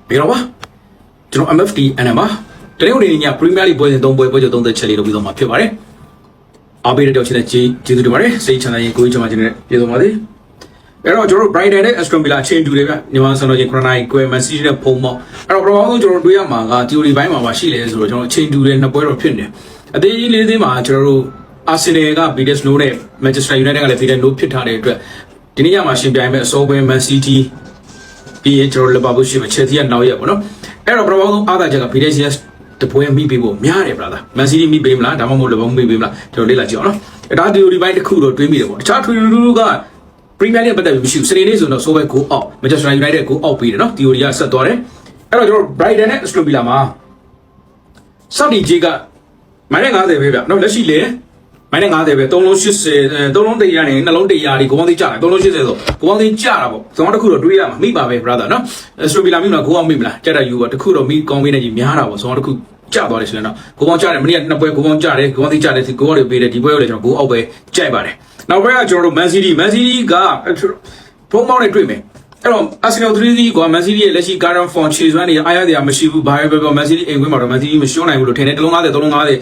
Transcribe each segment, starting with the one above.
ဘယ်တော့ပါကျွန်တော် MFT NM တနေ့နေ့ည Premier League ပွဲစဉ်3ပွဲပွဲချုပ်30ချက်လေးလုပ်ပြီးတော့မှာဖြစ်ပါတယ်အားပေးတဲ့ကြောက်ချင်တဲ့ကျေးဇူးတင်ပါတယ်စိတ်ချမ်းသာရင်ကိုယ်ကျွန်မချင်းနဲ့ပြေဆုံးပါစေအဲ့တော့ကျွန်တော်တို့ Brighton နဲ့ Aston Villa ချင်းတူတယ်ဗျညီမဆန်တော်ချင်း9နိုင်ကွယ် Man City နဲ့ဖုံမော့အဲ့တော့ပထမဆုံးကျွန်တော်တွေးရမှာက theory ဘိုင်းမှာပါရှိလေဆိုတော့ကျွန်တော်ချင်းတူတယ်နှစ်ပွဲတော့ဖြစ်နေအသေးကြီးလေးသေးမှာကျွန်တော်တို့ Arsenal က BDS No နဲ့ Manchester United ကလည်း BDS No ဖြစ်ထားတဲ့အတွက်ဒီနေ့ညမှာရှင်ပြိုင်မဲ့အစောပွဲ Man City ပြီးရင်ကျွန်တော် Liverpool ရှိမှ Chelsea ကနောက်ရက်ပေါ့နော်အဲ့တော့ပထမဆုံးအားသာချက်က BDS တပွဲမိပေးဖို့များတယ် brother Man City မိပေးမလားဒါမှမဟုတ် Liverpool မိပေးမလားကျွန်တော်လေ့လာကြည့်အောင်နော်အဲ့ဒါ theory ဘိုင်းတစ်ခုတော့တွေးမိတယ်ပေါ့တခြား theory ကPremier League ပတ်သက်ပြီးမရှိဘူးစနေနေ့ဆိုတော့ so ပဲ go out Manchester United go out ပြီးတယ်နော် theory ကဆက်သွားတယ်အဲ့တော့ကျွန်တော် Brighton နဲ့ Aston Villa မှာ Saudi J က -50 ပဲဗျနော်လက်ရှိလေ-50 ပဲ3လုံး80 3လုံး100နဲ့နှလုံး100ဒီကိုပေါင်းသိကြတယ်3လုံး80ဆိုကိုပေါင်းသိကြတာပေါ့ကျွန်တော်တခုတော့တွေးရမှာမိပါပဲ brother နော် Aston Villa မိမလား go out မိမလားကြက်တာယူတော့တခုတော့မိကောင်းပေးနေကြီးများတာပေါ့ကျွန်တော်တခုကြသွားတယ်ဆိုရင်တော့ကိုပေါင်းကြတယ်မနေ့ကနှစ်ပွဲကိုပေါင်းကြတယ်ကိုပေါင်းသိကြတယ်ဒီကိုပေါင်းတွေပေးတယ်ဒီပွဲကိုလည်းကျွန်တော် go out ပဲကြိုက်ပါတယ်နောက်ပွဲကကျွန်တော်တို့ Man City ကဖုံးပေါင်းနဲ့တွေ့မယ်အဲ့တော့ Arsenal 3-0က Man City ရဲ့လက်ရှိ current form ခြေစွမ်းတွေအားရတရားမရှိဘူးဘာပဲပြော Man City အိမ်ဝင်းမှာတော့ Man City မရှုံးနိုင်ဘူးလို့ထင်တယ်3-50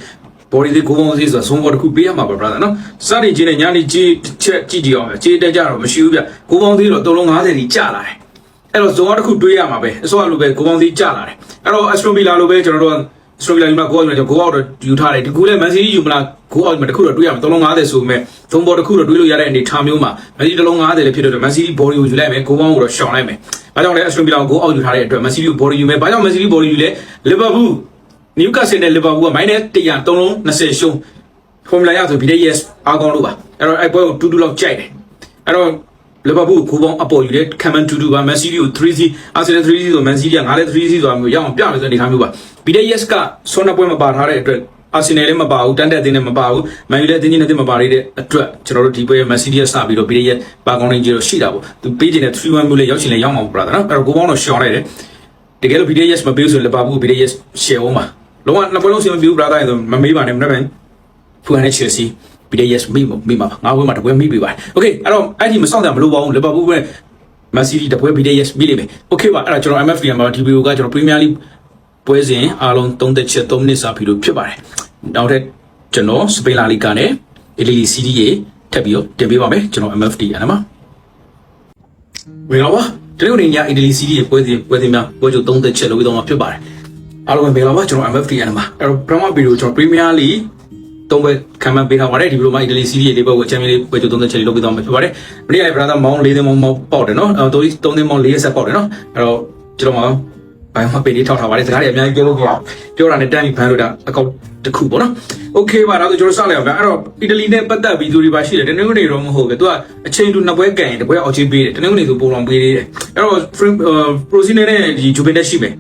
body လေးကိုပေါင်းသေးဆိုဆုံးဘောတစ်ခုပေးရမှာပါ brother နော်စတင်ချင်းနဲ့ညနေကြီးချက်ကြည့်ကြည့်အောင်ခြေတက်ကြတော့မရှိဘူးဗျကိုပေါင်းသေးတော့3-50ကြီးကျလာတယ်အဲ့တော့ဇုံတစ်ခုတွေးရမှာပဲအစောလိုပဲကိုပေါင်းသေးကျလာတယ်အဲ့တော့ Aston Villa လိုပဲကျွန်တော်တို့စတိုရီလာမှာကိုအောင်ကိုအောင်တော့ယူထားတယ်ဒီကူလည်းမန်စီးယူမလားကိုအောင်မှာတခုတော့တွေးရမှာ350ဆိုပေမဲ့သုံးဘောတခုတော့တွေးလို့ရတဲ့အနေထားမျိုးမှာမန်စီး350လည်းဖြစ်တော့မန်စီးဘော်ဒီကိုယူလိုက်မယ်ကိုအောင်ကိုတော့ရှောင်လိုက်မယ်ဘာကြောင့်လဲအစတိုရီလာကိုအောင်ယူထားတဲ့အတွက်မန်စီးကိုဘော်ဒီယူမယ်ဘာကြောင့်မန်စီးဘော်ဒီယူလဲလီဗာပူးနျူကာဆယ်နဲ့လီဗာပူးက-100 3-20ရှုံးဖော်မူလာရဆို BDS အားကောင်းလို့ပါအဲ့တော့အဲ့ပွဲကို2-2လောက်ကြိုက်တယ်အဲ့တော့လီဗာပူးကိုပေါင်းအပေါ်ယူတဲ့ကမ်မန်2-2ပါမန်စီးကို3-0အာဆင်နယ်3-0ဆိုမန်စီးကငါလည်း3-0ဆိုတာမျိုးရအောင်ပြမယ်ဆိုတဲ့အနေထားမျိုးပါBDS ကဆွမ်းပွဲမပါထားတဲ့အတွက်အာဆင်နယ်လည်းမပါဘူးတန်တက်တင်းလည်းမပါဘူးမန်ယူလည်းတင်းကြီးနဲ့မပါရတဲ့အတွက်ကျွန်တော်တို့ဒီပွဲမန်စီးတီးစပြီးတော့ BDS ပါကောင်းနေကြတော့ရှိတာပေါ့သူပေးချင်တဲ့3-1မျိုးလည်းရောက်ချင်လည်းရောက်မှာပေါ့ brother နော်အဲ့တော့ကိုပေါင်းတော့ရှောင်လိုက်တယ်တကယ်လို့ BDS မပေးဆိုလီဗာပူး BDS ရှယ်အောင်ပါလုံးဝနှစ်ပွဲလုံးစင်မပြူ brother ဆိုမမေးပါနဲ့မနေ့ကဖူကန်နဲ့ Chelsea BDS မိမှာငါးပွဲမှာတပွဲမိပြီပါ okay အဲ့တော့အဲ့ဒီမဆောင်တယ်မလို့ပါဘူးလီဗာပူးပဲမန်စီးတီးတပွဲ BDS မိလိမ့်မယ် okay ပါအဲ့ဒါကျွန်တော် MFD မှာဒီဗီဒီယိုကကျွန်တော် Premier Leagueပွဲစဉ်အားလုံး30ချက်3မိနစ်စာဗီဒီယိုဖြစ်ပါတယ်နောက်ထပ်ကျွန်တော်စပိန်လာလီဂါနဲ့အီလီလီစီဒီရေထပ်ပြီးတော့တင်ပေးပါမယ်ကျွန်တော် MFD အနမှာဝင်တော့ပါတနေ့နေ့ညအီလီလီစီဒီရေပွဲစဉ်များပွဲချုပ်30ချက်လုပ်ပြီးတော့မှာဖြစ်ပါတယ်အားလုံးပဲလာပါကျွန်တော် MFD အနမှာအဲ့တော့ပထမဗီဒီယိုကျွန်တော် Premier League 3ပွဲခံမှန်းပေးထားပါတယ်ဒီဗီဒီယိုမှာအီတလီစီးရီးလေးပွဲကိုချန်ပီယံလိပွဲချုပ်30ချက်လေးလုပ်ပြီးတော့မှာဖြစ်ပါတယ်မနေ့က brother မောင်း4သိန်းမောင်းပေါက်တယ်နော်3သိန်းမောင်း4ဆက်ပေါက်တယ်နော်အဲ့တော့ကျွန်တော်မှာဘိုင်းမှာပေးလေးထောက်ထားပါတယ်စကားတွေအများကြီးပြောလို့ပြောတာနဲ့တန်းပြီးဖန်လို့တာအကောင့်တစ်ခုပေါ့နော်โอเคပါတော့ကျွန်တော်စလိုက်အောင်ဗျအဲ့တော့အီတလီနဲ့ပတ်သက်ပြီးသူတွေပါရှိတယ်တနင်္ဂနွေတော့မဟုတ်ဘူးသူကအချိန်တူနှစ်ပွဲကန်ရင်တစ်ပွဲအောက်ချင်းပေးတယ်တနင်္ဂနွေဆိုပုံလောင်ပေးသေးတယ်အဲ့တော့ Frosinone နဲ့ဒီ Juventus ရှိမယ်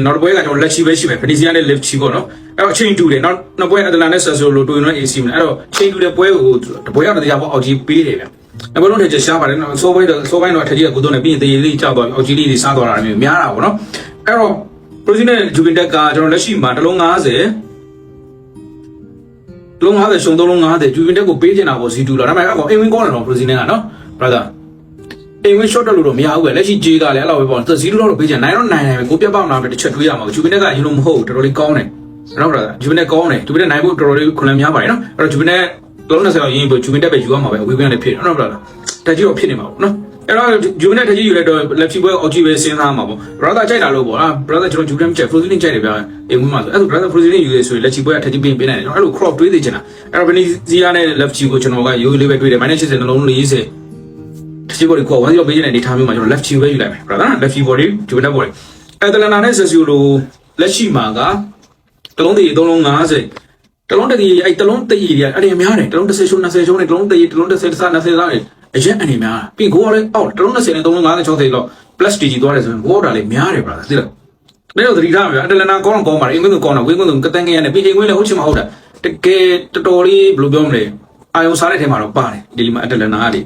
နောက်တစ်ပွဲကကျွန်တော်လက်ရှိပဲရှိမယ် Venezia နဲ့ Lift ချီပေါ့နော်အဲ့တော့အချိန်တူတယ်နောက်ပွဲ Atalanta နဲ့ Sassuolo တို့ရင် AC မယ်အဲ့တော့အချိန်တူတဲ့ပွဲကိုတပွဲရောက်တဲ့တရားပေါ့အောက်ကြီးပေးတယ်ဗျနောက်ပွဲလုံးထက်ရှားပါတယ်နော်ဆိုးပိုင်းတော့ထက်ကြီးကကိုတော့နဲ့ပြီးရင်တရေလေးကြောက်သွားအောက်ကြီးလေးတွေစားသွားတာမျိုးများတာပေါ့နော်အဲ့တော့ Frosinone နဲ့ Juventus ကကျွန်တော်လက်ရှိမှာ1လုံး50ရှုံ350 Juventus ကိုပေးချင်တာပေါ့ Z2 လောက်ဒါပေမဲ့အကောင်အိမ်ဝင်းကောင်းတယ်နော် Frosinone ကနော် brotherအိမ်ဝင်း short တက်လို့တော့မရဘူးပဲလက်ရှိ J ကလည်းအဲ့လိုပဲပေါ့သူ0လောက်ပေးချင်နိုင်တော့နိုင်တယ်ပဲကိုပြတ်ပေါက်လာပဲတစ်ချက်တွေးရမှာ Juventus ကယူလို့မဟုတ်တော်တော်လေးကောင်းတယ်နော် brother Juventus ကောင်းတယ် Juventus နိုင်ဖို့တော်တော်လေးခွန်လန်းများပါတယ်နော်အဲ့တော့ Juventus 30လောက်ရင်းပြီး Juventus ပဲယူရမှာပဲအဝေးကနေဖြစ်နော် brother တက်ကြီးတော့ဖြစ်နေမှာပေါ့နော်အဲ့တော့ Juventus တက်ကြီးယူလိုက်တော့ left ပွဲအောက်ကြီးပဲစဉ်းစားမှာပေါ့ brother ကြိုက်တာလို့ပေါ့ brother ကျွန်တော် Juventus ကြိုက် Frosinone ကြိုက်တယ်ဗျာအိမ်ဝင်းမှာဆိုအဲ့ဒါ brother Frosinone ယူရဆိုရင်လက်ချီပွဲကတက်ကြီးပေးနိုင်တယ်ကျွန်တော်အဲ့လို crop တွေးသေးချင်တာအဲ့တော့ Venezia နဲ့ left ကိုကျွန်တော်ကရိုးလေးပဲတွေးတယ် -80 နှလုံး40ဒီဘော်ဒီကို1ရောက်ပေးနေတဲ့အနေထားမျိုးမှာကျွန်တော် left cheek ပဲယူလိုက်မယ် brother left cheek body Juventus body Atalanta နဲ့ Sassuolo လက်ရှိမှာကတလုံးတည်း3လုံး50တလုံးတည်းအဲ့တလုံးတည်းတွေအဲ့ဒီများတယ်တလုံး30ရှုံး20ရှုံးနဲ့တလုံးတည်းတလုံး30 20သားတယ်အရင်အနေများပြီးကိုကလည်းအော်တလုံး20နဲ့3လုံး50 60လောက် plus DG သွားတယ်ဆိုရင်ကိုကလည်းများတယ် brother သိလားဒါတော့သတိထားမှာ Atalanta ကောင်းပါတယ်အင်္ဂလိပ်ကောင်းတာဝင်းကွန်းကတန်းကရနဲ့ပြီးအိမ်ဝင်လည်းဟုတ်ချင်မဟုတ်တာတကယ်တော်တော်လေးဘယ်လိုပြောမလဲအာယုံစားတဲ့ထဲမှာတော့ပါတယ်ဒီမှာ Atalanta ကလ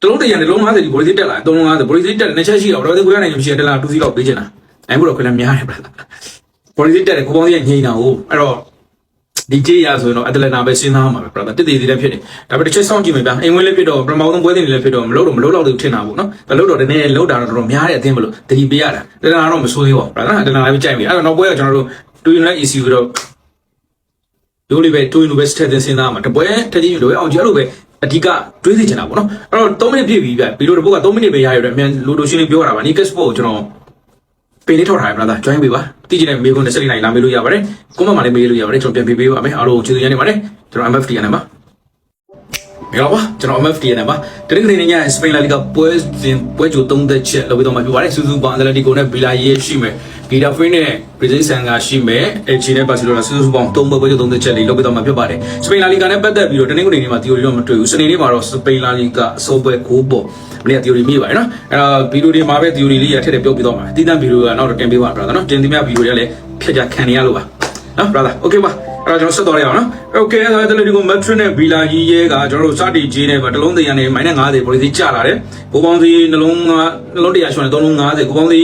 ေတလုံးတရံလုံး50ဒီဘော်လီတက်လာ350ဘော်လီတက်နှစ်ချက်ရှိတော့တော်တော်ကိုရနိုင်မရှိတယ်လား2-0လောက်ပေးချင်တာနိုင်ဖို့တော့ခွင့်လည်းများတယ်ဗျာဘော်လီတက်တယ်ကိုပေါင်းကြီးညိနေတာဟုတ်အဲ့တော့ ဒီကြေးရဆိုရင်တော့အတလနာပဲစဉ်းစားမှာပဲ brother တည်တည်လေးဖြစ်တယ်ဒါပေမဲ့တစ်ချက်စောင့်ကြည့်မယ်ဗျာအိမ်ဝင်လေးဖြစ်တော့ပထမဆုံးပွဲစဉ်တွေလည်းဖြစ်တော့မလို့တော့သူထင်တာပေါ့နော်ဒါလို့တော့တနေ့လောက်တာတော့တော်များတဲ့အသင်းမလို့တတိပေးရတာတနာတော့မဆိုးသေးပါဘူး brother တနာလည်းကြိုက်ပြီအဲ့တော့နောက်ပွဲကကျွန်တော်တို့တူယူနိုက် ECU တော့ဒိုးလေးပဲတူယူနိုက်စတက်တဲ့စဉ်းစားမှာတပွဲထက်ကြီးလို့အောင်ကြအဲ့လိုပဲအဓိကတွေးစီချင်တာပေါ့နော်အဲ့တော့3မိနစ်ပြည့်ပြီဗျပြီးတော့တပုတ်က3မိနစ်ပဲရရတယ်အမြန်လိုတိုရှင်းလေးပြောတာပါနီကက်စပို့ကိုကျွန်တော်ပေးလေးထောက်ထားရ brother join ပေးပါတည်ကြတဲ့မေကွန်24နိုင်လာမေးလို့ရပါတယ်ကွန်မန့်မှာလည်းမေးလို့ရပါတယ်ကျွန်တော်ပြန်ပေးပါမယ်အားလုံးကျေးဇူးတင်ပါတယ်ကျွန်တော် MFT နဲ့ပါမင်္ဂလာပါကျွန်တော် MFT နဲ့ပါတနင်္ဂနွေနေ့ညစပိန်လာလီဂါပွဲကြို3ချက်လောက်ပြီးတော့မှပြပါတယ်စူစူပေါင်အတလက်တီကိုနဲ့ဘီလာရေးရှိမယ်ဂီတာဖင်းနဲ့ဘရီဇီးဆန်ကရှိမယ်အချီနဲ့ဘာစီလိုနာစူစူပေါင်3ပွဲကြို3ချက်လေးလောက်ပြီးတော့မှပြပါတယ်စပိန်လာလီဂါနဲ့ပတ်သက်ပြီးတော့တနင်္ဂနွေနေ့မှာသီယိုရီတော့မတွေ့ဘူးစနေနေ့မှာတော့စပိန်လာလီဂါအစိုးပွဲ9ပေါ်မနေ့ကသီယိုရီမိပါတယ်နော်အဲ့တော့ဗီဒီယိုတွေမှာပဲသီယိုရီလေးရထည့်ပြောပြတော့မှာတီးတန့်ဗီဒီယိုကနောက်တော့တင်ပေးပါ brother နော်တင်သမျှဗီဒီယိုတွေလည်းဖြတ်ကြခံနေရလို့ပါနော် brother okay ပါအဲ့တော့ကျွန်တော်ဆက်တော်ရအောင်နော် okay အဲ့ဒါလည်းဒီကို Metro နဲ့ Villa ကြီးရဲကကျွန်တော်တို့စတီဂျီနဲ့တလုံးတရံနဲ့ -50 ပေါ်လီစီကျလာတယ်ကိုပေါင်းစီနှလုံး100ရှောင်းနဲ့3လုံး50ကိုပေါင်းစီ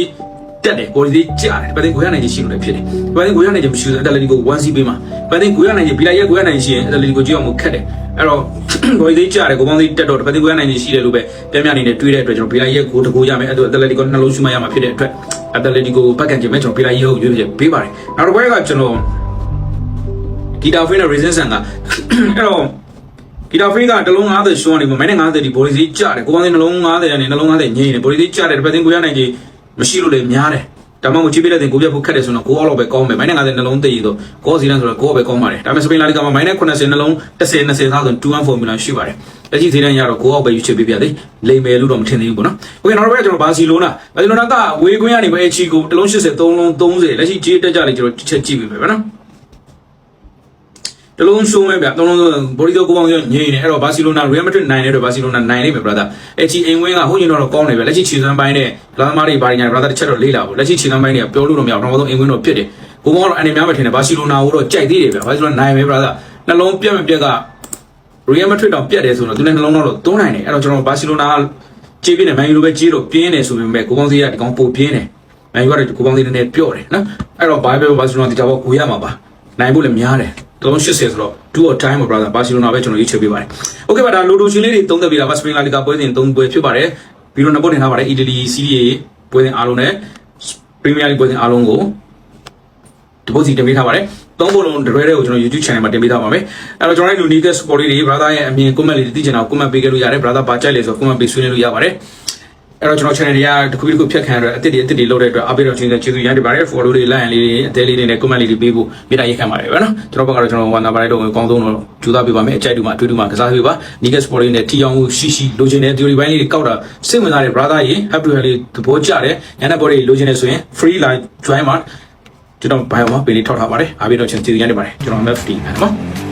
တက်တယ်ပေါ်လီစီကျတယ်ပန်းသိ900နိုင်ရှိလို့လည်းဖြစ်တယ်ပန်းသိ900နိုင်ချင်မရှိဘူးအဲ့ဒါလည်းဒီကို 1C ပေးမှာပန်းသိ900နိုင်ချင် Villa ရဲ900နိုင်ရှိရင်အဲ့ဒါလည်းဒီကိုကြည့်အောင်ခက်တယ်အဲ့တော့ပေါ်လီစီကျတယ်ကိုပေါင်းစီတက်တော့ပန်းသိ900နိုင်ရှိတယ်လို့ပဲပြပြအနေနဲ့တွေးတဲ့အတွက်ကျွန်တော် Villa ရဲကိုတကိုရမယ်အဲ့တော့အဲ့ဒါလည်းဒီကိုနှလုံးရှုမှရမှာဖြစ်တဲ့အတွက်အဲ့ဒါလည်းဒီကိုပတ်ကန်ချင်မဲ့ကျွန်တော် Villa ရဲကိုရွေးပေးပါတယ်နောက်တစ်ပွဲကကျွန်တော်ဂီတာဖင်းနဲ့ resistance ကအဲ့တော့ဂီတာဖင်းကတလုံး50ရှုံးနေမှာ -50 ဒီ body စီးကျတယ်ကိုပေါင်းစီနှလုံး50နဲ့နှလုံး50ငြိမ့်နေ body စီးကျတယ်တစ်ပတ်သိန်း900နိုင်ကြီးမရှိလို့လေများတယ်ဒါမှမဟုတ်ကြည့်ပြတဲ့တင်ကိုပြဖို့ခက်တယ်ဆိုတော့ကိုအောက်လောက်ပဲကောင်းမယ် -50 နှလုံးသိရတော့ကိုစီလန်ဆိုတော့ကိုပဲကောင်းပါတယ်ဒါပေမဲ့စပိန်လာလီဂါမှာ -90 နှလုံး10 20သားဆို2-1 formula ရှိပါတယ်လက်ရှိသေးတဲ့ရတော့ကိုအောက်ပဲယူချစ်ပေးပြသေးလိမ်မယ်လို့တော့မထင်သေးဘူးပေါ့နော်โอเคနောက်တော့ကျွန်တော်ဘာစီလိုနာကဝေးကွင်းကနေပဲအချီကိုတလုံး80 3လုံး30လက်ရှိကြေးတက်ကြလေကျွန်တော်ချက်ကြည့်ပေးမယ်ဗျာနော်တလုံးရှုံးမဲ့ဗျ3လုံးဘော်ဒီတော့ကိုပေါင်းရငြိမ့်နေအဲ့တော့ဘာစီလိုနာ Real Madrid နိုင်တယ်တော့ဘာစီလိုနာနိုင်လိမ့်မယ် brother အဲ့ချီအိမ်ဝင်းကဟိုညင်တော့ကောင်းနေပဲလက်ရှိခြေစမ်းပိုင်းနဲ့လာသမားတွေဘာညာ brother တစ်ချက်တော့လေးလာပေါ့လက်ရှိခြေစမ်းပိုင်းတွေကပြောလို့တော့မရဘူးတော့အိမ်ဝင်းတော့ဖြစ်တယ်ကိုပေါင်းတော့အနေများပဲထင်တယ်ဘာစီလိုနာကိုတော့ကြိုက်သေးတယ်ဗျဘာစီလိုနာနိုင်မယ် brother နှလုံးပြတ်မပြတ်က Real Madrid တော့ပြတ်တယ်ဆိုတော့သူလည်းနှလုံးတော့သုံးနိုင်တယ်အဲ့တော့ကျွန်တော်ဘာစီလိုနာကြေးပြင်းတယ်မန်ယူလိုပဲကြေးတော့ပြင်းတယ်ဆိုပေမဲ့ကိုပေါင်းစီကဒီကောင်ပိုပြင်းတယ်မန်ယူကတော့ကိုပေါင်းစီနည်းနည်းပြော့တယ်နော်အဲ့တော့ဘာပဲဘာစီလိုနာတခြားဘောကိုရမှာပါနိုင်ဖို့လည်းများတယ်380ဆိုတော့2 or time brother ဘာစီလိုနာပဲကျွန်တော်ရွေးချယ်ပေးပါတယ်။ Okay ပါဒါလိုတိုရှင်လေးတွေသုံးသက်ပေးတာပါစပိန်လာလီဂါပွဲစဉ်3ပွဲဖြစ်ပါတယ်။ပြီးတော့နှစ်ပုတ်တင်ထားပါတယ်အီတလီစီးရီးပွဲစဉ်အားလုံးနဲ့ပရီးမီးယားလိပွဲစဉ်အားလုံးကိုဒီပုတ်စီတင်ပေးထားပါတယ်။သုံးပုတ်လုံးတရွဲတဲ့ကိုကျွန်တော် YouTube channel မှာတင်ပေးထားပါမယ်။အဲ့တော့ကျွန်တော်တို့ Unique Sport တွေ brother ရဲ့အမြင် comment လေးသိချင်တာ comment ပေးခဲ့လို့ရတယ် brother ဘာကြိုက်လဲဆိုတော့ comment ပေးဆွေးနွေးလို့ရပါတယ်။အဲ့တော့ကျွန်တော် channel တွေကတစ်ခုတစ်ခုဖြတ်ခံရတော့အစ်စ်တွေလုပ်တဲ့အတွက်အားပေးတော့ချင်းကျေးဇူးရမ်းတင်ပါတယ် follow တွေ like လေးတွေအသေးလေးတွေနဲ့ comment လေးတွေပေးဖို့မေတ္တာရက်ခံပါတယ်ဗျာနော်ကျွန်တော်ဘက်ကတော့ကျွန်တော်ဝန်တာပါတယ်တော့အကောင်းဆုံးတော့ကြိုးစားပေးပါမယ်အကြိုက်တူမှာအထွေတူမှာကစားပေးပါ Nike Sport တွေနဲ့ထီအောင်ရှိလိုချင်တဲ့ theory ဘိုင်းလေးတွေကောက်တာစိတ်ဝင်စားတဲ့ brother ရေ happy လေးသဘောကျတယ်ညနေပေါ်လေးလိုချင်နေဆိုရင် free line join မှာကျွန်တော် bio မှာပေးလေးထောက်ထားပါတယ်အားပေးတော့ချင်းကျေးဇူးရမ်းတင်ပါတယ်ကျွန်တော် MFT နော်